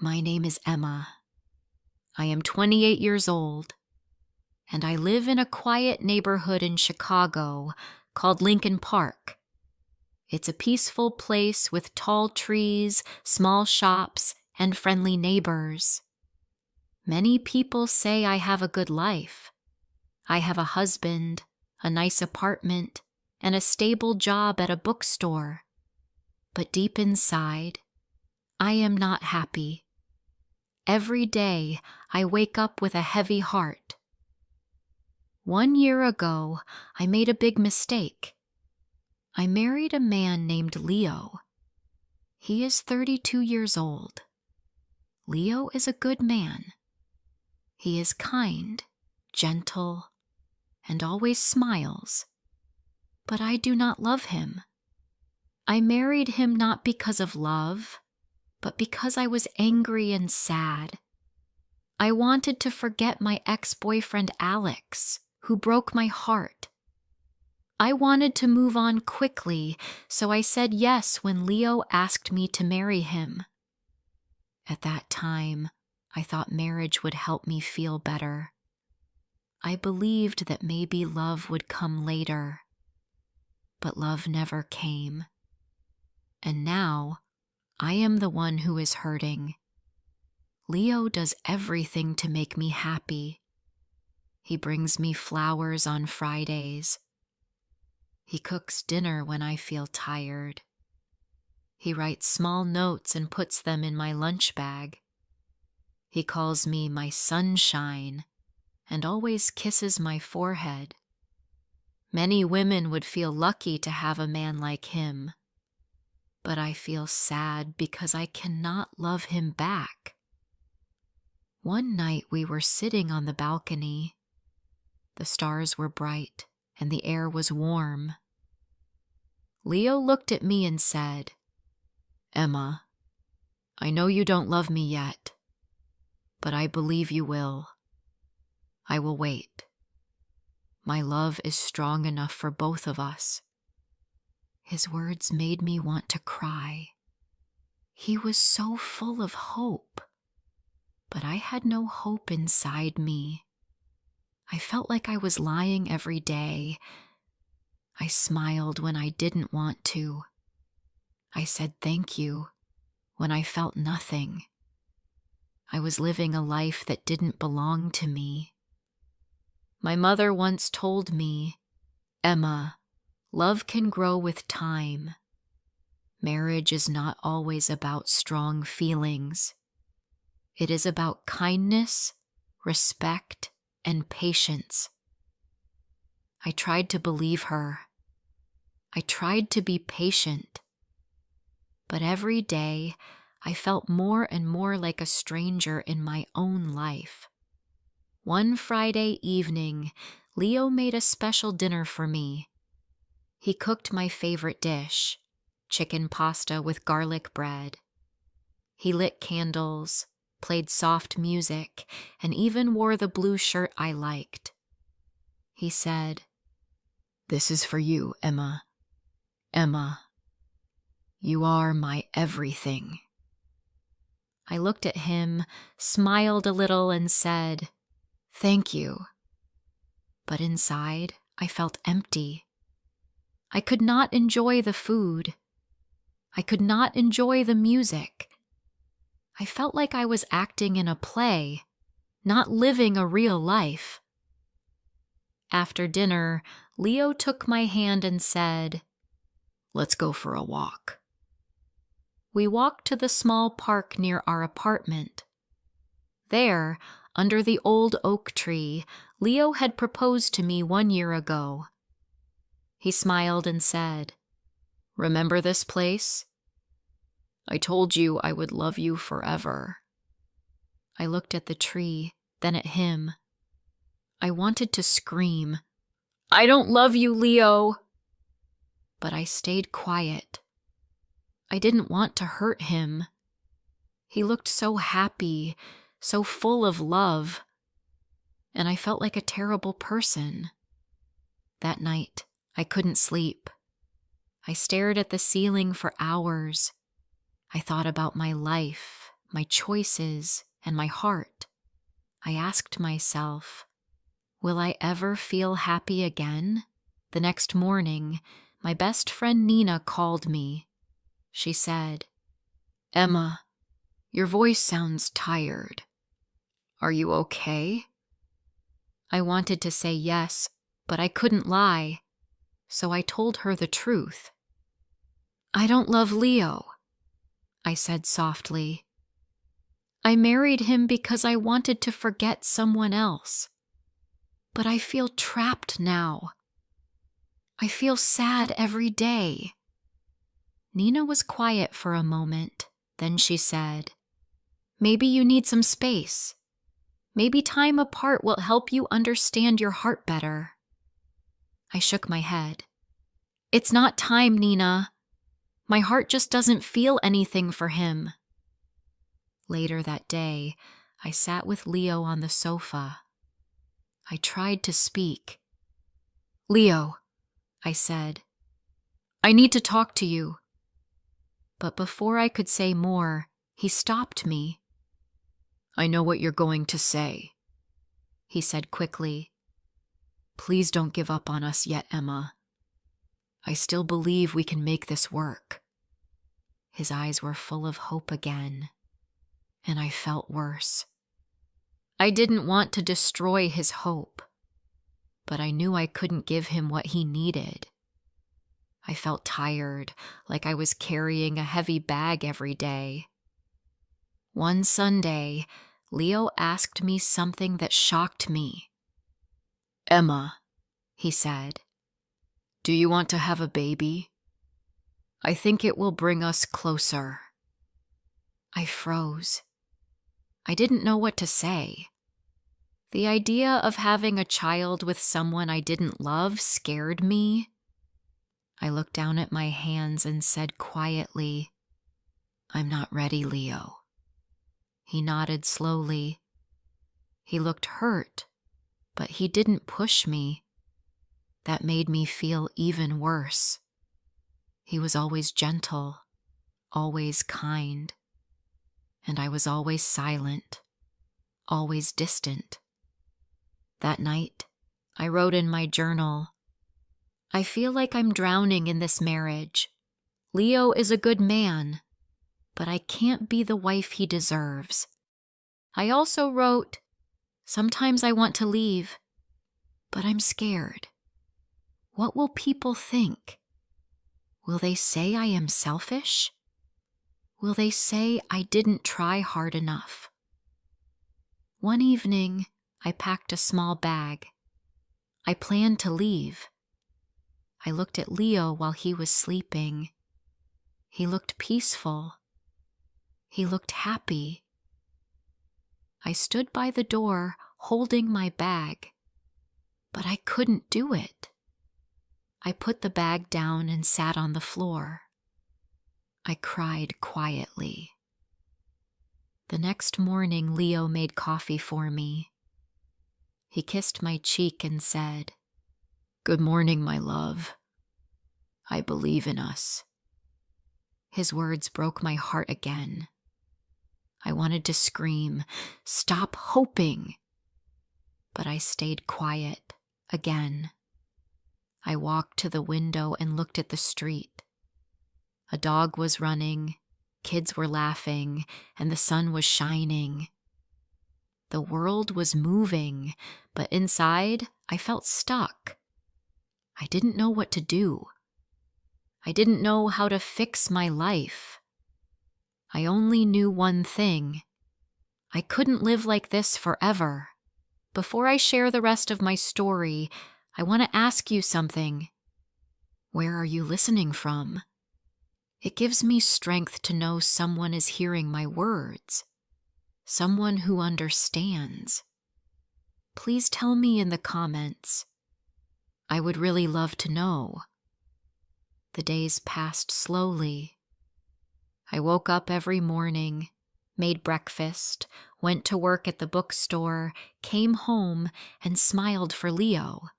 My name is Emma. I am 28 years old, and I live in a quiet neighborhood in Chicago called Lincoln Park. It's a peaceful place with tall trees, small shops, and friendly neighbors. Many people say I have a good life. I have a husband, a nice apartment, and a stable job at a bookstore. But deep inside, I am not happy. Every day, I wake up with a heavy heart. 1 year ago, I made a big mistake. I married a man named Leo. He is 32 years old. Leo is a good man. He is kind, gentle, and always smiles. But I do not love him. I married him not because of love, but because I was angry and sad. I wanted to forget my ex-boyfriend Alex, who broke my heart. I wanted to move on quickly, so I said yes when Leo asked me to marry him. At that time, I thought marriage would help me feel better. I believed that maybe love would come later. But love never came. And now, I am the one who is hurting. Leo does everything to make me happy. He brings me flowers on Fridays. He cooks dinner when I feel tired. He writes small notes and puts them in my lunch bag. He calls me my sunshine and always kisses my forehead. Many women would feel lucky to have a man like him. But I feel sad because I cannot love him back. One night we were sitting on the balcony. The stars were bright and the air was warm. Leo looked at me and said, "Emma, I know you don't love me yet, but I believe you will. I will wait. My love is strong enough for both of us." His words made me want to cry. He was so full of hope, but I had no hope inside me. I felt like I was lying every day. I smiled when I didn't want to. I said thank you when I felt nothing. I was living a life that didn't belong to me. My mother once told me, "Emma, love can grow with time. Marriage is not always about strong feelings. It is about kindness, respect, and patience." I tried to believe her. I tried to be patient. But every day, I felt more and more like a stranger in my own life. One Friday evening, Leo made a special dinner for me. He cooked my favorite dish, chicken pasta with garlic bread. He lit candles, played soft music, and even wore the blue shirt I liked. He said, "This is for you, Emma. Emma, you are my everything." I looked at him, smiled a little, and said, "Thank you." But inside, I felt empty. I could not enjoy the food. I could not enjoy the music. I felt like I was acting in a play, not living a real life. After dinner, Leo took my hand and said, "Let's go for a walk." We walked to the small park near our apartment. There, under the old oak tree, Leo had proposed to me 1 year ago. He smiled and said, "Remember this place? I told you I would love you forever." I looked at the tree, then at him. I wanted to scream, "I don't love you, Leo!" But I stayed quiet. I didn't want to hurt him. He looked so happy, so full of love, and I felt like a terrible person. That night, I couldn't sleep. I stared at the ceiling for hours. I thought about my life, my choices, and my heart, I asked myself, will I ever feel happy again? The next morning, my best friend Nina called me. She said, "Emma, your voice sounds tired. Are you okay?" I wanted to say yes, but I couldn't lie, so I told her the truth. "I don't love Leo," I said softly. "I married him because I wanted to forget someone else. But I feel trapped now. I feel sad every day." Nina was quiet for a moment. Then she said, "Maybe you need some space. Maybe time apart will help you understand your heart better." I shook my head. "It's not time, Nina. My heart just doesn't feel anything for him." Later that day, I sat with Leo on the sofa. I tried to speak. "Leo," I said, "I need to talk to you." But before I could say more, he stopped me. "I know what you're going to say," he said quickly. "Please don't give up on us yet, Emma. I still believe we can make this work." His eyes were full of hope again, and I felt worse. I didn't want to destroy his hope, but I knew I couldn't give him what he needed. I felt tired, like I was carrying a heavy bag every day. One Sunday, Leo asked me something that shocked me. "Emma," he said, "do you want to have a baby? I think it will bring us closer." I froze. I didn't know what to say. The idea of having a child with someone I didn't love scared me. I looked down at my hands and said quietly, "I'm not ready, Leo." He nodded slowly. He looked hurt, but he didn't push me. That made me feel even worse. He was always gentle, always kind, and I was always silent, always distant. That night, I wrote in my journal, "I feel like I'm drowning in this marriage. Leo is a good man, but I can't be the wife he deserves." I also wrote, "Sometimes I want to leave, but I'm scared. What will people think? Will they say I am selfish? Will they say I didn't try hard enough?" One evening, I packed a small bag. I planned to leave. I looked at Leo while he was sleeping. He looked peaceful. He looked happy. I stood by the door, holding my bag, but I couldn't do it. I put the bag down and sat on the floor. I cried quietly. The next morning, Leo made coffee for me. He kissed my cheek and said, "Good morning, my love. I believe in us." His words broke my heart again. I wanted to scream, "Stop hoping!" But I stayed quiet again. I walked to the window and looked at the street. A dog was running, kids were laughing, and the sun was shining. The world was moving, but inside I felt stuck. I didn't know what to do. I didn't know how to fix my life. I only knew one thing. I couldn't live like this forever. Before I share the rest of my story, I want to ask you something. Where are you listening from? It gives me strength to know someone is hearing my words, someone who understands. Please tell me in the comments. I would really love to know. The days passed slowly. I woke up every morning, made breakfast, went to work at the bookstore, came home, and smiled for Leo.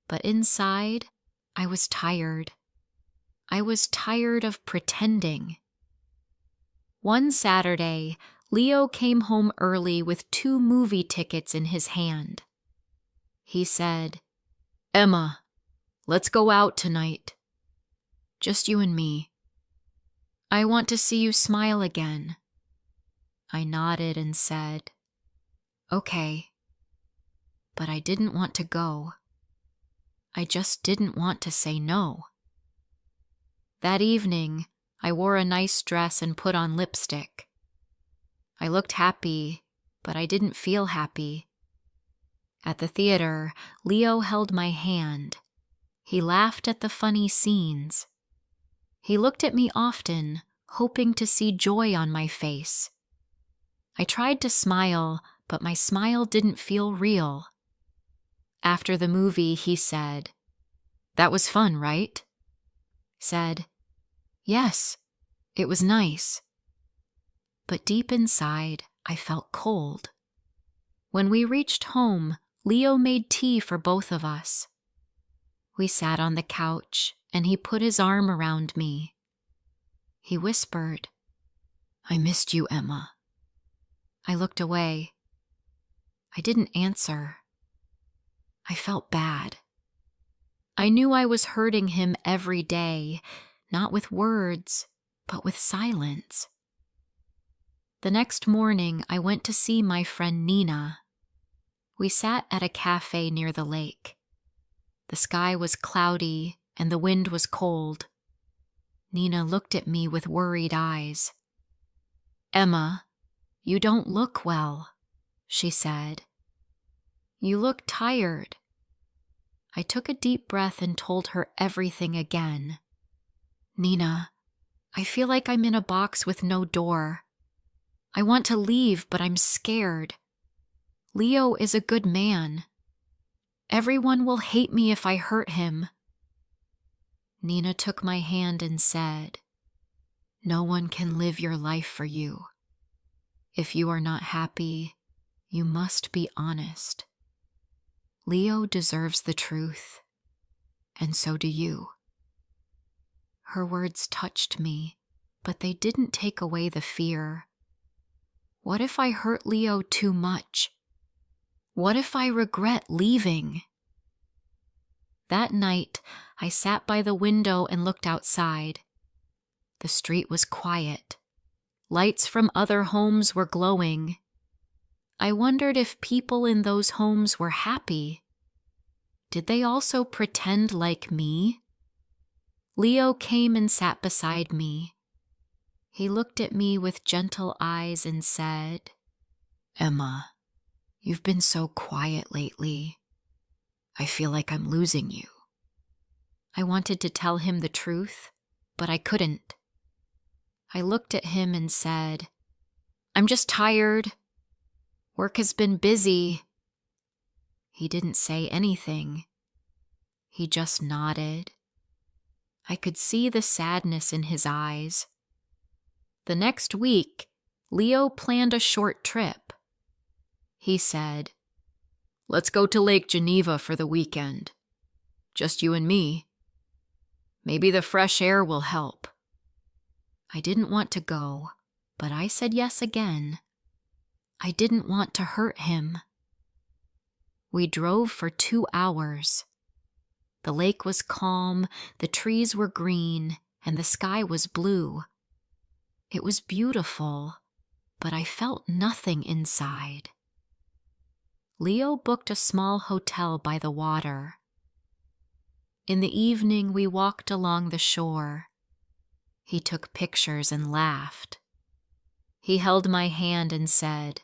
But inside, I was tired. I was tired of pretending. One Saturday, Leo came home early with 2 movie tickets in his hand. He said, "Emma, let's go out tonight. Just you and me. I want to see you smile again." I nodded and said, "Okay." But I didn't want to go. I just didn't want to say no. That evening, I wore a nice dress and put on lipstick. I looked happy, but I didn't feel happy. At the theater, Leo held my hand. He laughed at the funny scenes. He looked at me often, hoping to see joy on my face. I tried to smile, but my smile didn't feel real. After the movie, he said, "That was fun, right?" Said, "Yes, it was nice." But deep inside, I felt cold. When we reached home, Leo made tea for both of us. We sat on the couch, and he put his arm around me. He whispered, "I missed you, Emma." I looked away. I didn't answer. I felt bad. I knew I was hurting him every day, not with words, but with silence. The next morning, I went to see my friend Nina. We sat at a cafe near the lake. The sky was cloudy and the wind was cold. Nina looked at me with worried eyes. "Emma, you don't look well," she said. "You look tired." I took a deep breath and told her everything again. "Nina, I feel like I'm in a box with no door. I want to leave, but I'm scared. Leo is a good man. Everyone will hate me if I hurt him." Nina took my hand and said, "No one can live your life for you. If you are not happy, you must be honest. Leo deserves the truth, and so do you." Her words touched me, but they didn't take away the fear. What if I hurt Leo too much? What if I regret leaving? That night, I sat by the window and looked outside. The street was quiet. Lights from other homes were glowing. I wondered if people in those homes were happy. Did they also pretend like me? Leo came and sat beside me. He looked at me with gentle eyes and said, "Emma, you've been so quiet lately. I feel like I'm losing you." I wanted to tell him the truth, but I couldn't. I looked at him and said, "I'm just tired. Work has been busy." He didn't say anything. He just nodded. I could see the sadness in his eyes. The next week, Leo planned a short trip. He said, "Let's go to Lake Geneva for the weekend. Just you and me. Maybe the fresh air will help." I didn't want to go, but I said yes again. I didn't want to hurt him. We drove for 2 hours. The lake was calm, the trees were green, and the sky was blue. It was beautiful, but I felt nothing inside. Leo booked a small hotel by the water. In the evening, we walked along the shore. He took pictures and laughed. He held my hand and said,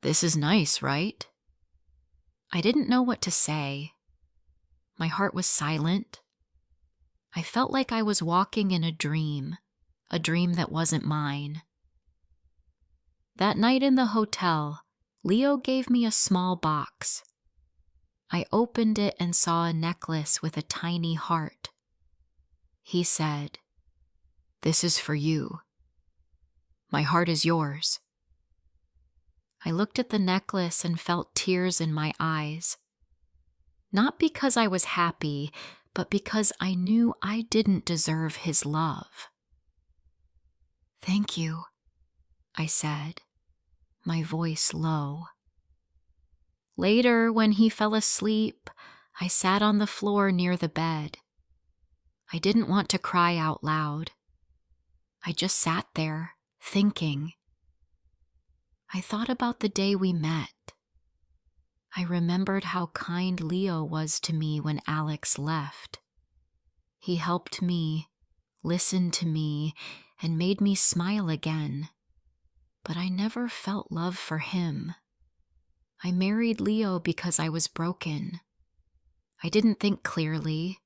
"This is nice, right?" I didn't know what to say. My heart was silent. I felt like I was walking in a dream that wasn't mine. That night in the hotel, Leo gave me a small box. I opened it and saw a necklace with a tiny heart. He said, "This is for you. My heart is yours." I looked at the necklace and felt tears in my eyes. Not because I was happy, but because I knew I didn't deserve his love. "Thank you," I said, my voice low. Later, when he fell asleep, I sat on the floor near the bed. I didn't want to cry out loud. I just sat there, thinking. I thought about the day we met. I remembered how kind Leo was to me when Alex left. He helped me, listened to me, and made me smile again. But I never felt love for him. I married Leo because I was broken. I didn't think clearly.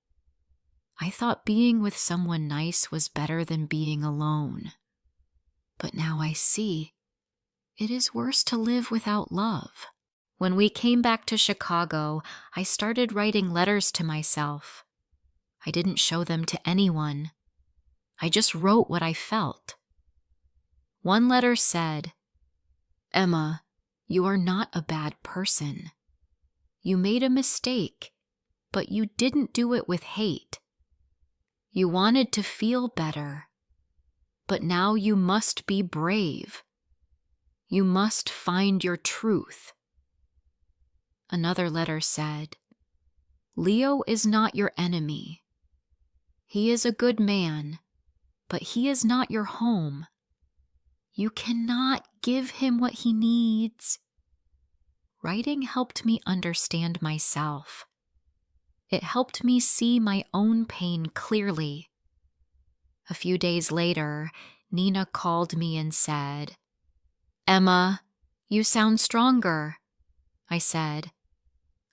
I thought being with someone nice was better than being alone. But now I see, it is worse to live without love. When we came back to Chicago, I started writing letters to myself. I didn't show them to anyone. I just wrote what I felt. One letter said, "Emma, you are not a bad person. You made a mistake, but you didn't do it with hate. You wanted to feel better, but now you must be brave. You must find your truth." Another letter said, "Leo is not your enemy. He is a good man, but he is not your home. You cannot give him what he needs." Writing helped me understand myself. It helped me see my own pain clearly. A few days later, Nina called me and said, "Emma, you sound stronger." I said,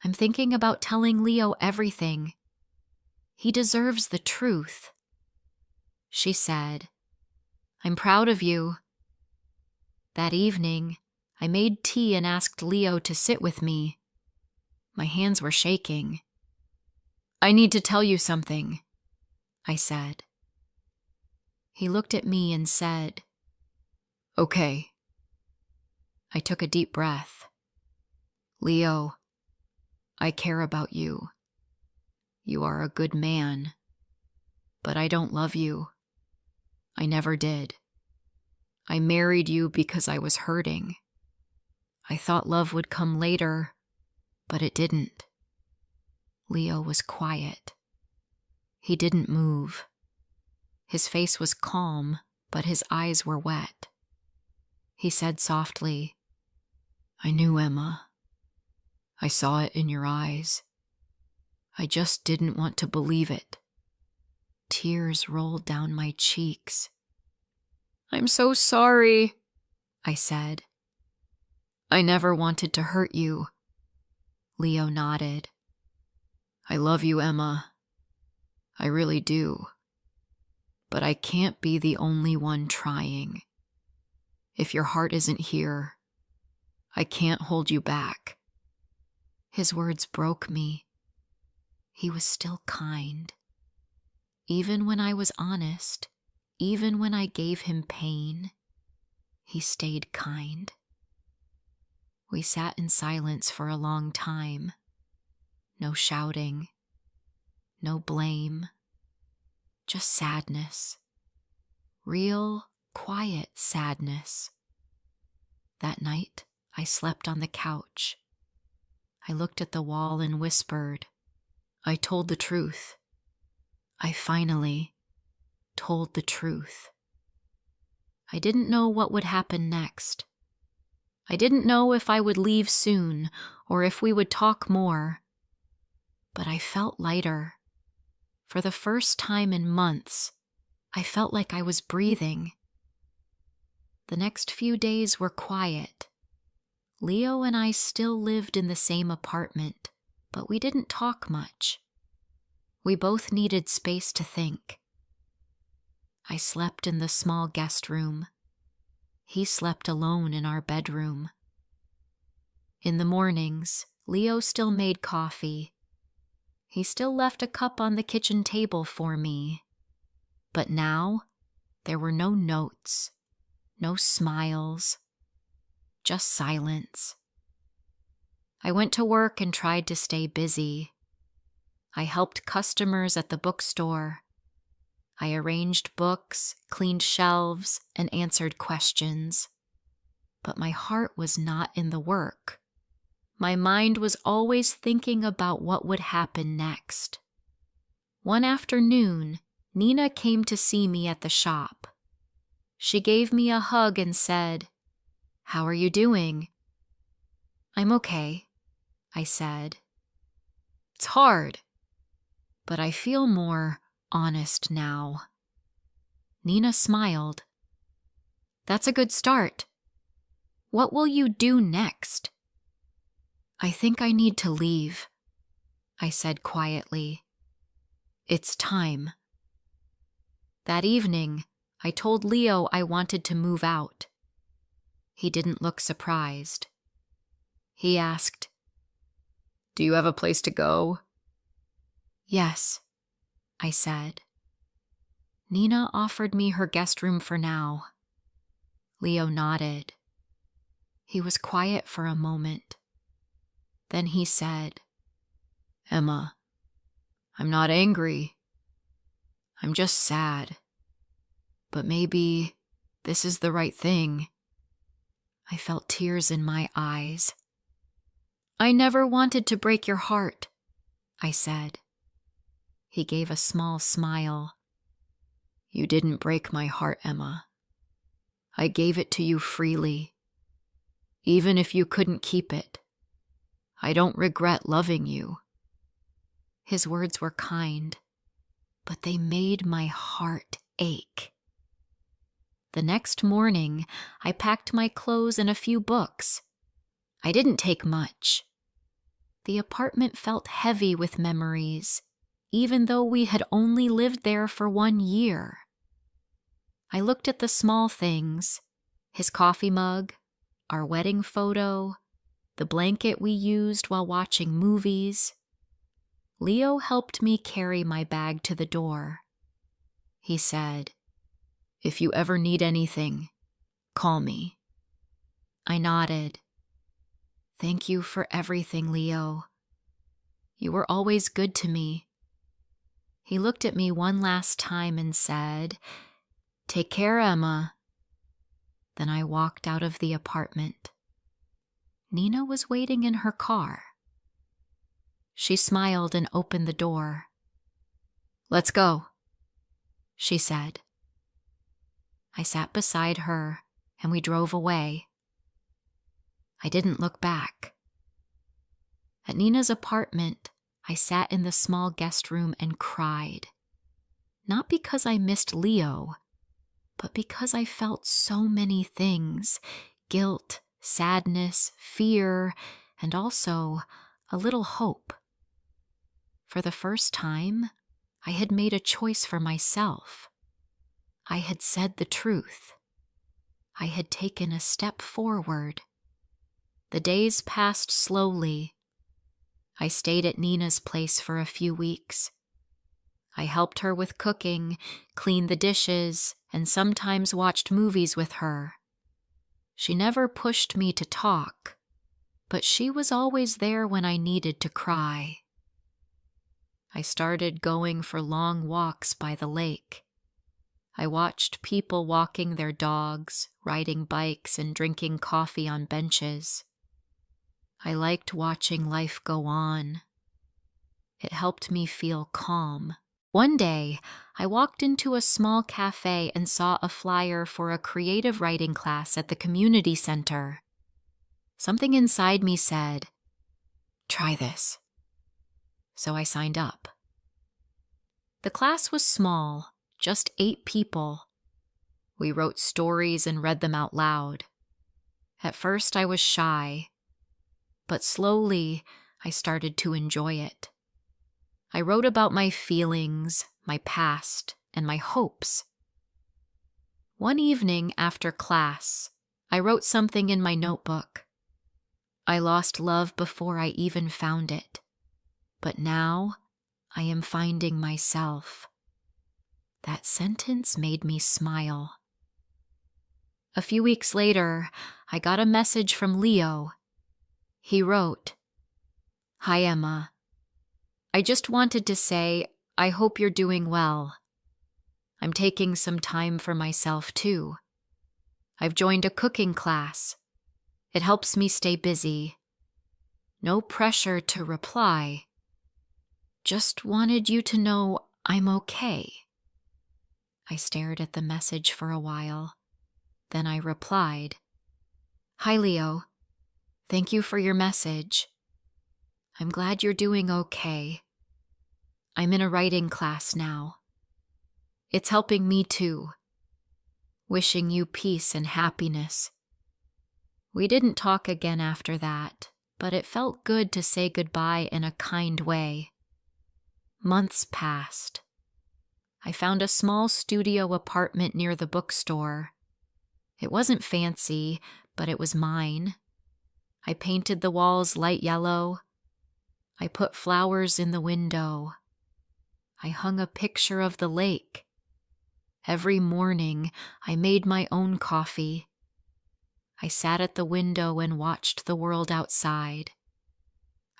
"I'm thinking about telling Leo everything. He deserves the truth." She said, "I'm proud of you." That evening, I made tea and asked Leo to sit with me. My hands were shaking. "I need to tell you something," I said. He looked at me and said, "Okay." I took a deep breath. "Leo, I care about you. You are a good man, but I don't love you. I never did. I married you because I was hurting. I thought love would come later, but it didn't." Leo was quiet. He didn't move. His face was calm, but his eyes were wet. He said softly, "I knew, Emma. I saw it in your eyes. I just didn't want to believe it." Tears rolled down my cheeks. "I'm so sorry," I said. "I never wanted to hurt you." Leo nodded. "I love you, Emma. I really do. But I can't be the only one trying. If your heart isn't here, I can't hold you back." His words broke me. He was still kind. Even when I was honest, even when I gave him pain, he stayed kind. We sat in silence for a long time. No shouting, no blame, just sadness. Real, quiet sadness. That night, I slept on the couch. I looked at the wall and whispered, "I told the truth. I finally told the truth." I didn't know what would happen next. I didn't know if I would leave soon or if we would talk more. But I felt lighter. For the first time in months, I felt like I was breathing. The next few days were quiet. Leo and I still lived in the same apartment, but we didn't talk much. We both needed space to think. I slept in the small guest room. He slept alone in our bedroom. In the mornings, Leo still made coffee. He still left a cup on the kitchen table for me. But now, there were no notes, no smiles, just silence. I went to work and tried to stay busy. I helped customers at the bookstore. I arranged books, cleaned shelves, and answered questions. but my heart was not in the work. My mind was always thinking about what would happen next. One afternoon, Nina came to see me at the shop. She gave me a hug and said, "How are you doing?" "I'm okay," I said. "It's hard, but I feel more honest now." Nina smiled. "That's a good start. What will you do next?" "I think I need to leave," I said quietly. "It's time." That evening, I told Leo I wanted to move out. He didn't look surprised. He asked, "Do you have a place to go?" "Yes," I said. Nina offered me her guest room for now. Leo nodded. He was quiet for a moment. Then he said, "Emma, I'm not angry. I'm just sad. But maybe this is the right thing." I felt tears in my eyes. "I never wanted to break your heart," I said. He gave a small smile. "You didn't break my heart, Emma. I gave it to you freely. Even if you couldn't keep it, I don't regret loving you." His words were kind, but they made my heart ache. The next morning, I packed my clothes and a few books. I didn't take much. The apartment felt heavy with memories, even though we had only lived there for 1 year. I looked at the small things: his coffee mug, our wedding photo, the blanket we used while watching movies. Leo helped me carry my bag to the door. He said, "If you ever need anything, call me." I nodded. "Thank you for everything, Leo. You were always good to me." He looked at me one last time and said, "Take care, Emma." Then I walked out of the apartment. Nina was waiting in her car. She smiled and opened the door. "Let's go," she said. I sat beside her and we drove away. I didn't look back. At Nina's apartment, I sat in the small guest room and cried. Not because I missed Leo, but because I felt so many things: guilt, sadness, fear, and also a little hope. For the first time, I had made a choice for myself. I had said the truth. I had taken a step forward. The days passed slowly. I stayed at Nina's place for a few weeks. I helped her with cooking, cleaned the dishes, and sometimes watched movies with her. She never pushed me to talk, but she was always there when I needed to cry. I started going for long walks by the lake. I watched people walking their dogs, riding bikes, and drinking coffee on benches. I liked watching life go on. It helped me feel calm. One day, I walked into a small cafe and saw a flyer for a creative writing class at the community center. Something inside me said, "Try this." So I signed up. The class was small, just 8 people. We wrote stories and read them out loud. At first I was shy, but slowly I started to enjoy it. I wrote about my feelings, my past, and my hopes. One evening after class, I wrote something in my notebook. I lost love before I even found it, but now I am finding myself. That sentence made me smile. A few weeks later, I got a message from Leo. He wrote, "Hi, Emma. I just wanted to say I hope you're doing well. I'm taking some time for myself too. I've joined a cooking class, It helps me stay busy. No pressure to reply. Just wanted you to know I'm okay. I stared at the message for a while. Then I replied, Hi, Leo. Thank you for your message. I'm glad you're doing okay. I'm in a writing class now. It's helping me too. Wishing you peace and happiness. We didn't talk again after that, but it felt good to say goodbye in a kind way. Months passed. I found a small studio apartment near the bookstore. It wasn't fancy, but it was mine. I painted the walls light yellow. I put flowers in the window. I hung a picture of the lake. Every morning, I made my own coffee. I sat at the window and watched the world outside.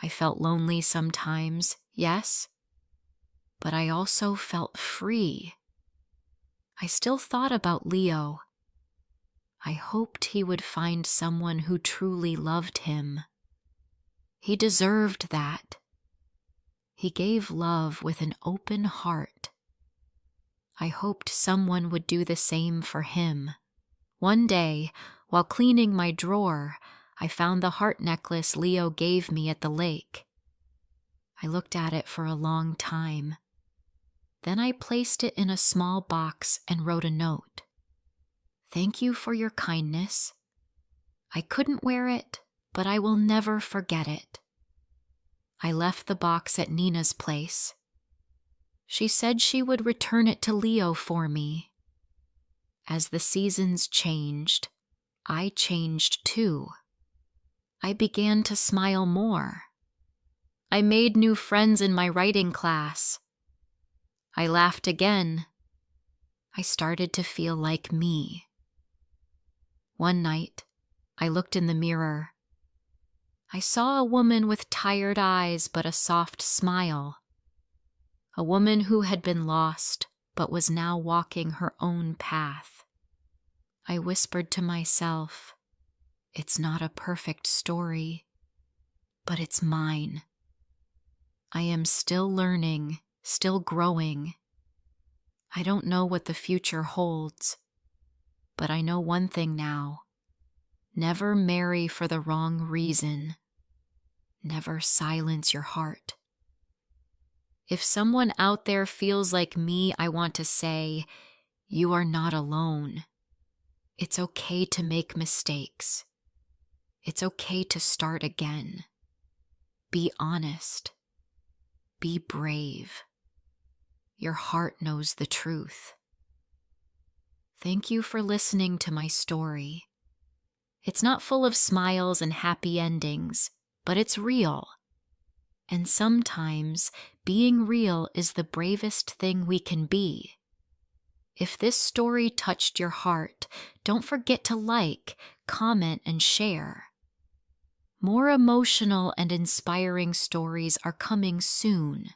I felt lonely sometimes, yes, but I also felt free. I still thought about Leo. I hoped he would find someone who truly loved him. He deserved that. He gave love with an open heart. I hoped someone would do the same for him. One day, while cleaning my drawer, I found the heart necklace Leo gave me at the lake. I looked at it for a long time. Then I placed it in a small box and wrote a note. Thank you for your kindness. I couldn't wear it, but I will never forget it. I left the box at Nina's place. She said she would return it to Leo for me. As the seasons changed, I changed too. I began to smile more. I made new friends in my writing class. I laughed again. I started to feel like me. One night, I looked in the mirror. I saw a woman with tired eyes but a soft smile. A woman who had been lost but was now walking her own path. I whispered to myself, it's not a perfect story, but it's mine. I am still learning, still growing. I don't know what the future holds, but I know one thing now. Never marry for the wrong reason. Never silence your heart. If someone out there feels like me, I want to say, you are not alone. It's okay to make mistakes. It's okay to start again. Be honest. Be brave. Your heart knows the truth. Thank you for listening to my story. It's not full of smiles and happy endings, but it's real. And sometimes being real is the bravest thing we can be. If this story touched your heart, don't forget to like, comment, and share. More emotional and inspiring stories are coming soon.